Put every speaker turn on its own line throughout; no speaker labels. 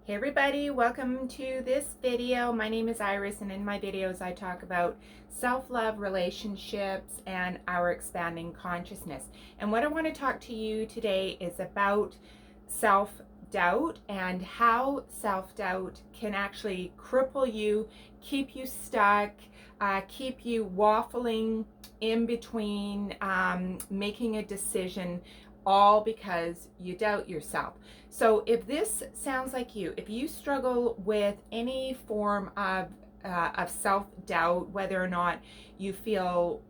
Hey everybody, welcome to this video. My name is Iris, and in my videos I talk about self-love, relationships, and our expanding consciousness. And what I want to talk to you today is about self-doubt and how self-doubt can actually cripple you, keep you stuck, keep you waffling in between making a decision, all because you doubt yourself. So if this sounds like you, if you struggle with any form of self-doubt, whether or not you feel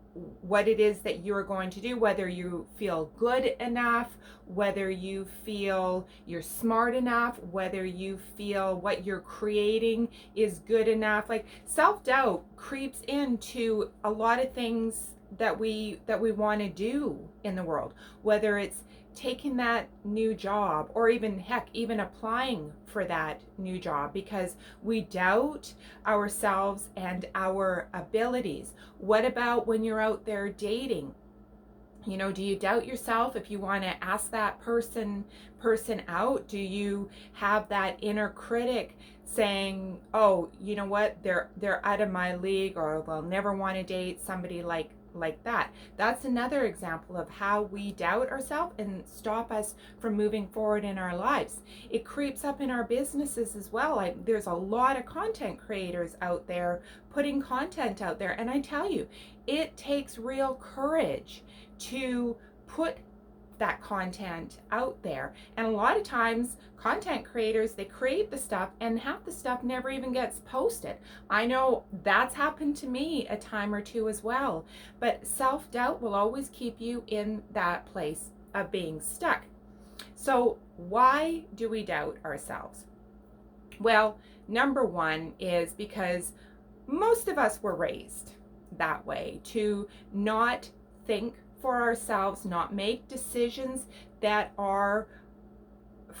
what it is that you're going to do, whether you feel good enough, whether you feel you're smart enough, whether you feel what you're creating is good enough, like self-doubt creeps into a lot of things that we want to do in the world, whether it's taking that new job or even heck even applying for that new job, because we doubt ourselves and our abilities. What about when you're out there dating? You know, do you doubt yourself if you want to ask that person out? Do you have that inner critic saying, oh, you know what, they're out of my league, or they'll never want to date somebody like that? That's another example of how we doubt ourselves and stop us from moving forward in our lives. It creeps up in our businesses as well. There's a lot of content creators out there putting content out there, and I tell you, it takes real courage to put that content out there. And a lot of times content creators, they create the stuff and half the stuff never even gets posted. I know that's happened to me a time or two as well. But self-doubt will always keep you in that place of being stuck. So why do we doubt ourselves? Well, number one is because most of us were raised that way, to not think for ourselves, not make decisions that are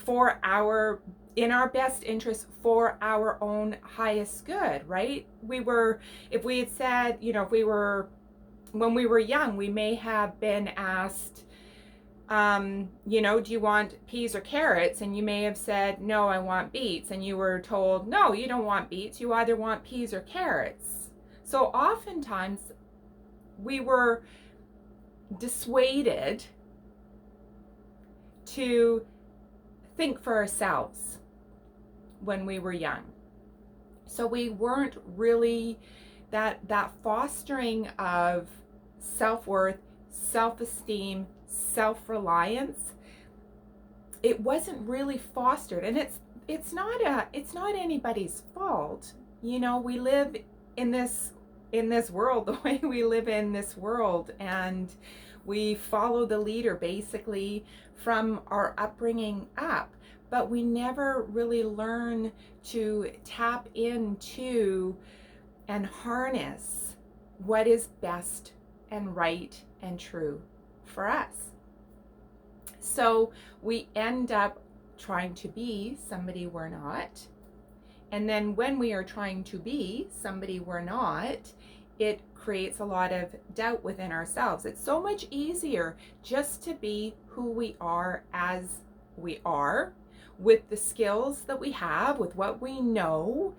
for our in our best interest, for our own highest good, right? If we had said, if we were, when we were young, we may have been asked, do you want peas or carrots? And you may have said, no, I want beets. And you were told, no, you don't want beets. You either want peas or carrots. So oftentimes we were dissuaded to think for ourselves when we were young. So we weren't really that fostering of self-worth, self-esteem, self-reliance. It wasn't really fostered, and it's not anybody's fault. We live in this world the way we live in this world, and we follow the leader basically from our upbringing up, but we never really learn to tap into and harness what is best and right and true for us. So we end up trying to be somebody we're not. And then when we are trying to be somebody we're not, it creates a lot of doubt within ourselves. It's so much easier just to be who we are as we are, with the skills that we have, with what we know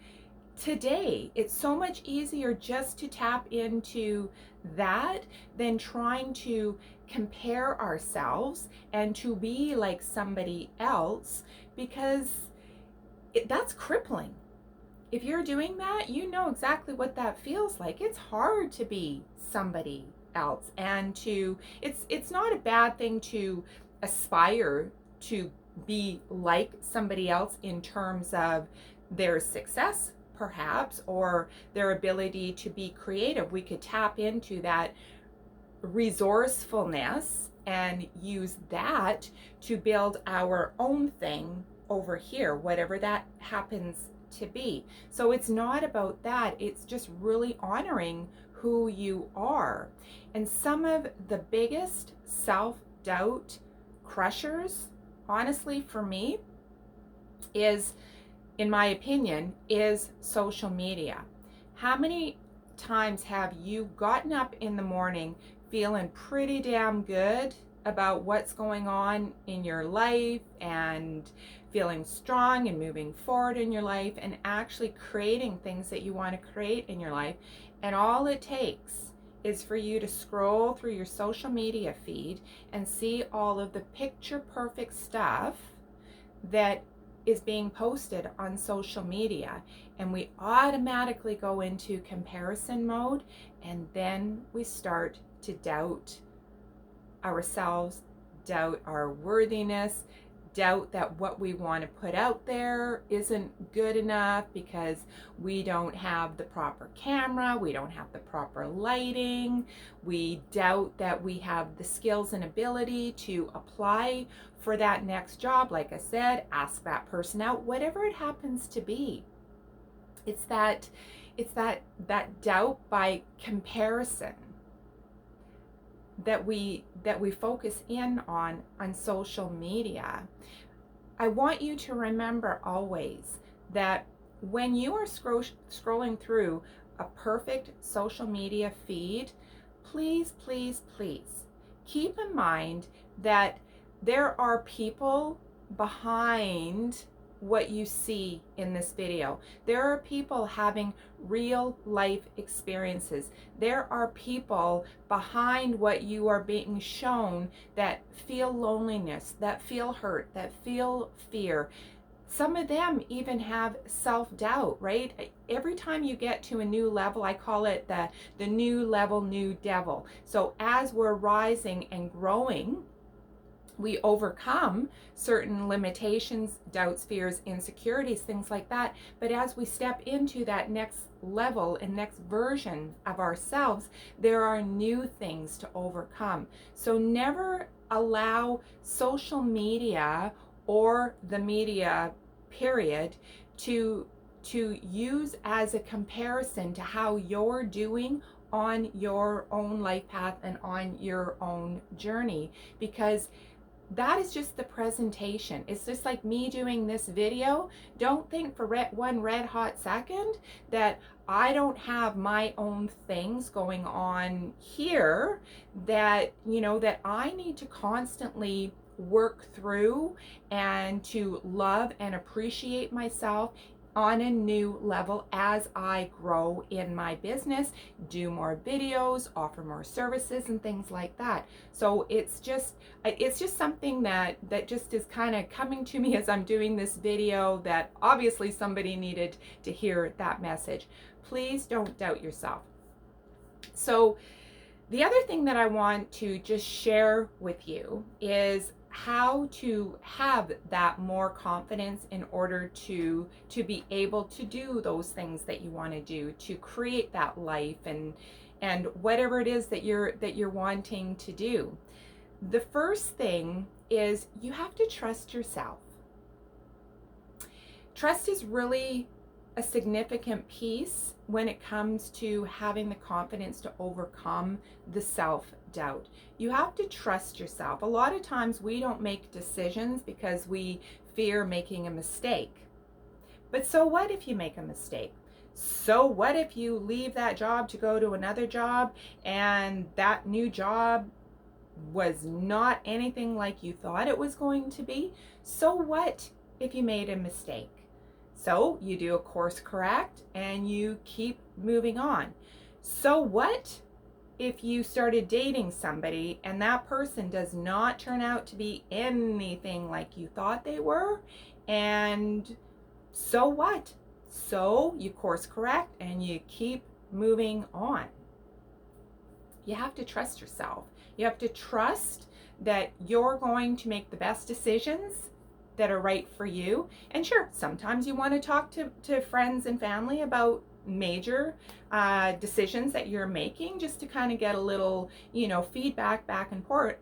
today. It's so much easier just to tap into that than trying to compare ourselves and to be like somebody else, because that's crippling. If you're doing that, you know exactly what that feels like. It's hard to be somebody else, and it's not a bad thing to aspire to be like somebody else in terms of their success, perhaps, or their ability to be creative. We could tap into that resourcefulness and use that to build our own thing over here, whatever that happens to be. So it's not about that. It's just really honoring who you are. And some of the biggest self-doubt crushers, honestly, for me, is, in my opinion, is social media. How many times have you gotten up in the morning feeling pretty damn good about what's going on in your life and feeling strong and moving forward in your life and actually creating things that you want to create in your life. And all it takes is for you to scroll through your social media feed and see all of the picture perfect stuff that is being posted on social media, and we automatically go into comparison mode, and then we start to doubt ourselves, doubt our worthiness, doubt that what we want to put out there isn't good enough because we don't have the proper camera, we don't have the proper lighting, we doubt that we have the skills and ability to apply for that next job. Like I said, ask that person out, whatever it happens to be. It's that doubt by comparison that we focus in on social media. I want you to remember always that when you are scrolling through a perfect social media feed, please, please, please keep in mind that there are people behind what you see in this video. There are people having real life experiences. There are people behind what you are being shown that feel loneliness, that feel hurt, that feel fear. Some of them even have self-doubt, right? Every time you get to a new level, I call it the new level, new devil. So as we're rising and growing, we overcome certain limitations, doubts, fears, insecurities, things like that. But as we step into that next level and next version of ourselves, there are new things to overcome. So never allow social media or the media period to use as a comparison to how you're doing on your own life path and on your own journey, because that is just the presentation. It's just like me doing this video. Don't think for one red hot second that I don't have my own things going on here that, that I need to constantly work through and to love and appreciate myself on a new level as I grow in my business, do more videos, offer more services and things like that. So it's just something that just is kind of coming to me as I'm doing this video, that obviously somebody needed to hear that message. Please don't doubt yourself. So the other thing that I want to just share with you is how to have that more confidence in order to be able to do those things that you want to do, to create that life and whatever it is that you're wanting to do. The first thing is you have to trust yourself. Trust is really a significant piece when it comes to having the confidence to overcome the self-doubt. You have to trust yourself. A lot of times we don't make decisions because we fear making a mistake. But so what if you make a mistake? So what if you leave that job to go to another job and that new job was not anything like you thought it was going to be? So what if you made a mistake? So you do a course correct and you keep moving on. So what if you started dating somebody and that person does not turn out to be anything like you thought they were? And so what? So you course correct and you keep moving on. You have to trust yourself. You have to trust that you're going to make the best decisions that are right for you. And sure, sometimes you want to talk to friends and family about major decisions that you're making, just to kind of get a little, feedback back and forth.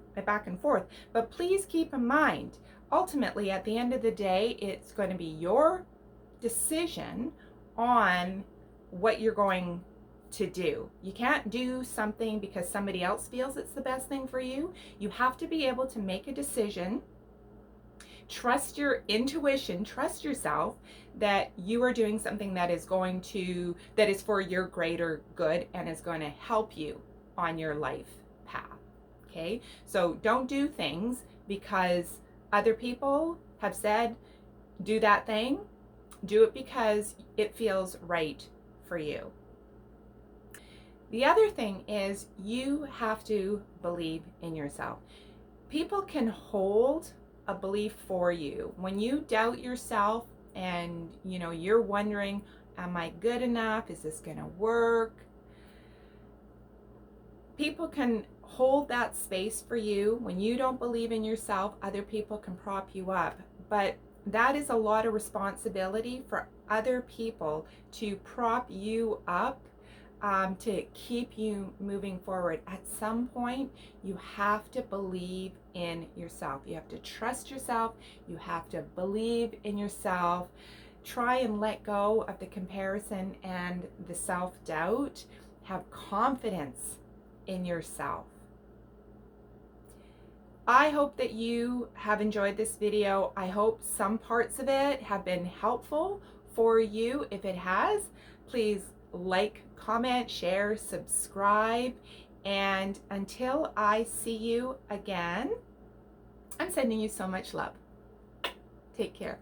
But please keep in mind, ultimately, at the end of the day, it's going to be your decision on what you're going to do. You can't do something because somebody else feels it's the best thing for you. You have to be able to make a decision. Trust your intuition, trust yourself that you are doing something that is for your greater good and is going to help you on your life path. okay? So don't do things because other people have said, do that thing. Do it because it feels right for you. The other thing is you have to believe in yourself. People can hold a belief for you. When you doubt yourself and you're wondering, am I good enough? Is this going to work? People can hold that space for you. When you don't believe in yourself, other people can prop you up. But that is a lot of responsibility for other people to prop you up, to keep you moving forward. At some point, you have to believe in yourself. You have to trust yourself. You have to believe in yourself. Try and let go of the comparison and the self-doubt. Have confidence in yourself. I hope that you have enjoyed this video. I hope some parts of it have been helpful for you. If it has, please like, comment, share, subscribe. And until I see you again, I'm sending you so much love. Take care.